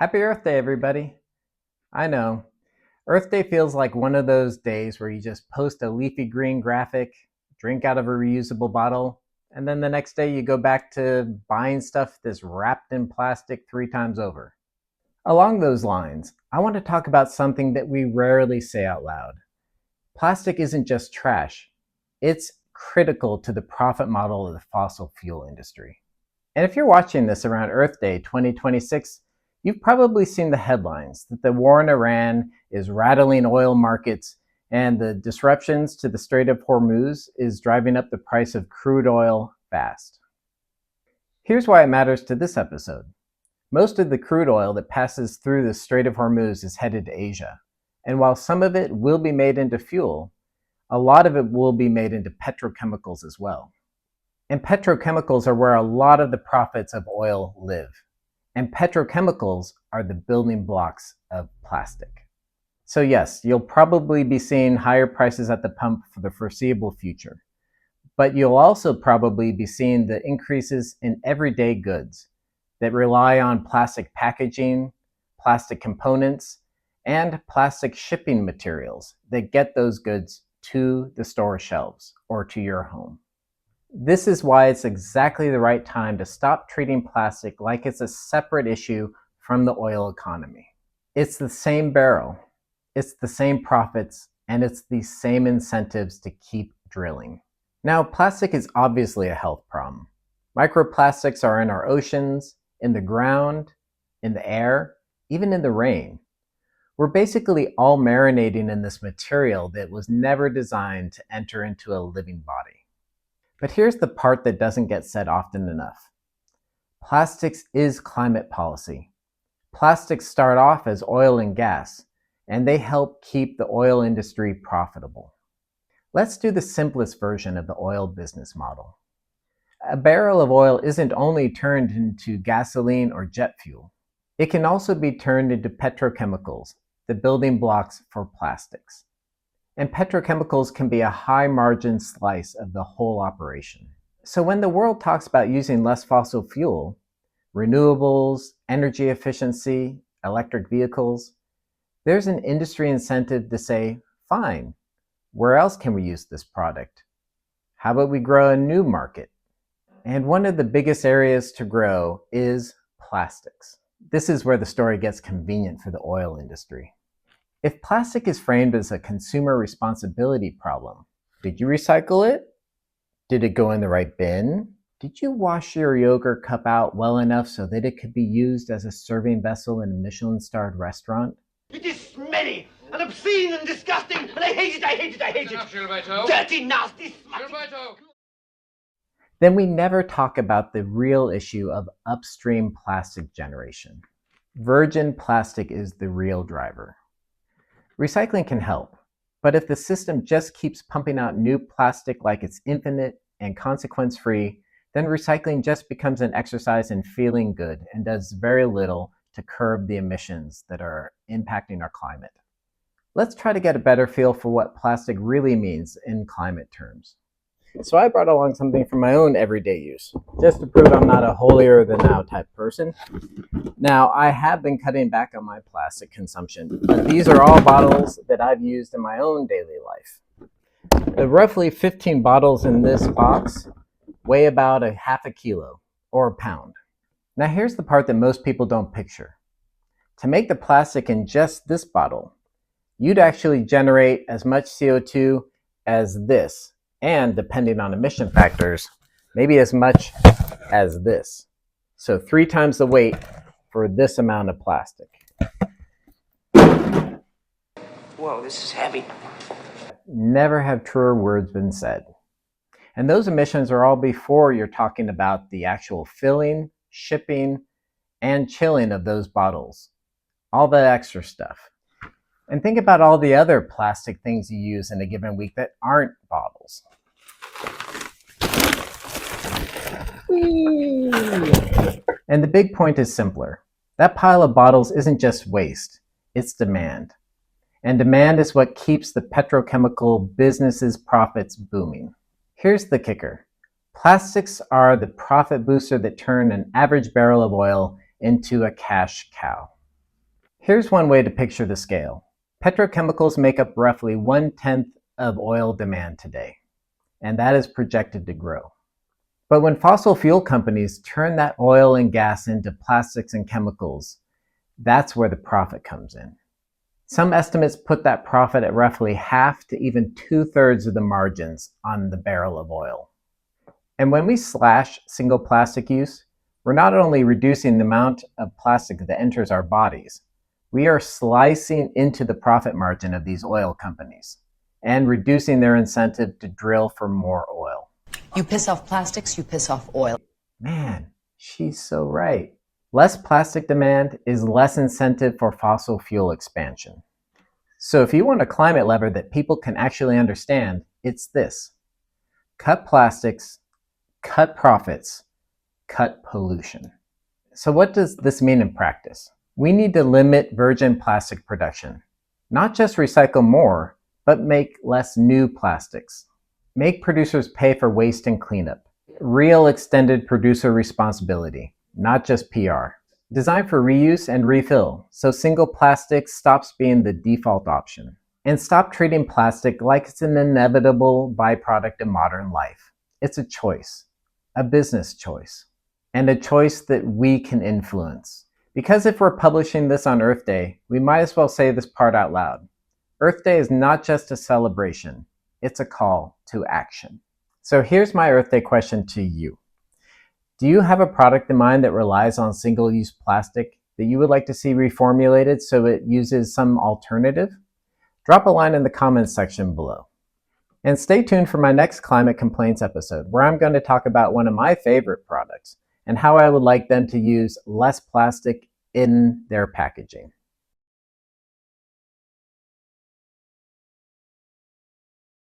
Happy Earth Day, everybody. I know, Earth Day feels like one of those days where you just post a leafy green graphic, drink out of a reusable bottle, and then the next day you go back to buying stuff that's wrapped in plastic 3 times over. Along those lines, I want to talk about something that we rarely say out loud. Plastic isn't just trash, it's critical to the profit model of the fossil fuel industry. And if you're watching this around Earth Day 2026, you've probably seen the headlines that the war in Iran is rattling oil markets and the disruptions to the Strait of Hormuz is driving up the price of crude oil fast. Here's why it matters to this episode. Most of the crude oil that passes through the Strait of Hormuz is headed to Asia. And while some of it will be made into fuel, a lot of it will be made into petrochemicals as well. And petrochemicals are where a lot of the profits of oil live. And petrochemicals are the building blocks of plastic. So yes, you'll probably be seeing higher prices at the pump for the foreseeable future. But you'll also probably be seeing the increases in everyday goods that rely on plastic packaging, plastic components, and plastic shipping materials that get those goods to the store shelves or to your home. This is why it's exactly the right time to stop treating plastic like it's a separate issue from the oil economy. It's the same barrel, it's the same profits, and it's the same incentives to keep drilling. Now, plastic is obviously a health problem. Microplastics are in our oceans, in the ground, in the air, even in the rain. We're basically all marinating in this material that was never designed to enter into a living body. But here's the part that doesn't get said often enough. Plastics is climate policy. Plastics start off as oil and gas, and they help keep the oil industry profitable. Let's do the simplest version of the oil business model. A barrel of oil isn't only turned into gasoline or jet fuel. It can also be turned into petrochemicals, the building blocks for plastics. And petrochemicals can be a high-margin slice of the whole operation. So when the world talks about using less fossil fuel, renewables, energy efficiency, electric vehicles, there's an industry incentive to say, fine, where else can we use this product? How about we grow a new market? And one of the biggest areas to grow is plastics. This is where the story gets convenient for the oil industry. If plastic is framed as a consumer responsibility problem, did you recycle it? Did it go in the right bin? Did you wash your yogurt cup out well enough so that it could be used as a serving vessel in a Michelin-starred restaurant? It is smelly and obscene and disgusting, and I hate it, I hate it, I hate it. Dirty, nasty, smutty. Then we never talk about the real issue of upstream plastic generation. Virgin plastic is the real driver. Recycling can help, but if the system just keeps pumping out new plastic like it's infinite and consequence-free, then recycling just becomes an exercise in feeling good and does very little to curb the emissions that are impacting our climate. Let's try to get a better feel for what plastic really means in climate terms. So I brought along something for my own everyday use, just to prove I'm not a holier-than-thou type person. Now, I have been cutting back on my plastic consumption, but these are all bottles that I've used in my own daily life. The roughly 15 bottles in this box weigh about a half a kilo, or a pound. Now here's the part that most people don't picture. To make the plastic in just this bottle, you'd actually generate as much CO2 as this, and depending on emission factors, maybe as much as this. So 3 times the weight for this amount of plastic. Whoa, this is heavy. Never have truer words been said. And those emissions are all before you're talking about the actual filling, shipping, and chilling of those bottles. All the extra stuff. And think about all the other plastic things you use in a given week that aren't bottles. And the big point is simpler. That pile of bottles isn't just waste, it's demand. And demand is what keeps the petrochemical business's profits booming. Here's the kicker. Plastics are the profit booster that turn an average barrel of oil into a cash cow. Here's one way to picture the scale. Petrochemicals make up roughly 1/10 of oil demand today, and that is projected to grow. But when fossil fuel companies turn that oil and gas into plastics and chemicals, that's where the profit comes in. Some estimates put that profit at roughly half to even 2/3 of the margins on the barrel of oil. And when we slash single plastic use, we're not only reducing the amount of plastic that enters our bodies, we are slicing into the profit margin of these oil companies and reducing their incentive to drill for more oil. You piss off plastics, you piss off oil. Man, she's so right. Less plastic demand is less incentive for fossil fuel expansion. So if you want a climate lever that people can actually understand, it's this. Cut plastics, cut profits, cut pollution. So what does this mean in practice? We need to limit virgin plastic production. Not just recycle more, but make less new plastics. Make producers pay for waste and cleanup. Real extended producer responsibility, not just PR. Design for reuse and refill, so single plastic stops being the default option. And stop treating plastic like it's an inevitable byproduct of modern life. It's a choice, a business choice, and a choice that we can influence. Because if we're publishing this on Earth Day, we might as well say this part out loud. Earth Day is not just a celebration, it's a call to action. So here's my Earth Day question to you. Do you have a product in mind that relies on single-use plastic that you would like to see reformulated so it uses some alternative? Drop a line in the comments section below. And stay tuned for my next climate complaints episode, where I'm going to talk about one of my favorite products and how I would like them to use less plastic in their packaging.